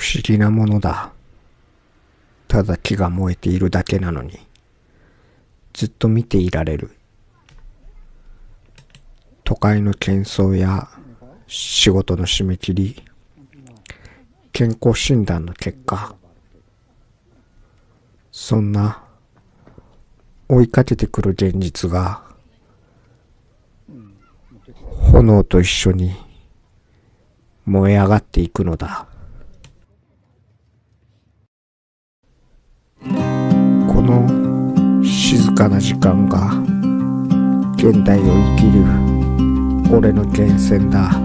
不思議なものだ。ただ木が燃えているだけなのに、ずっと見ていられる。都会の喧騒や仕事の締め切り、健康診断の結果、そんな追いかけてくる現実が炎と一緒に燃え上がっていくのだ。この静かな時間が現代を生きる俺の源泉だ。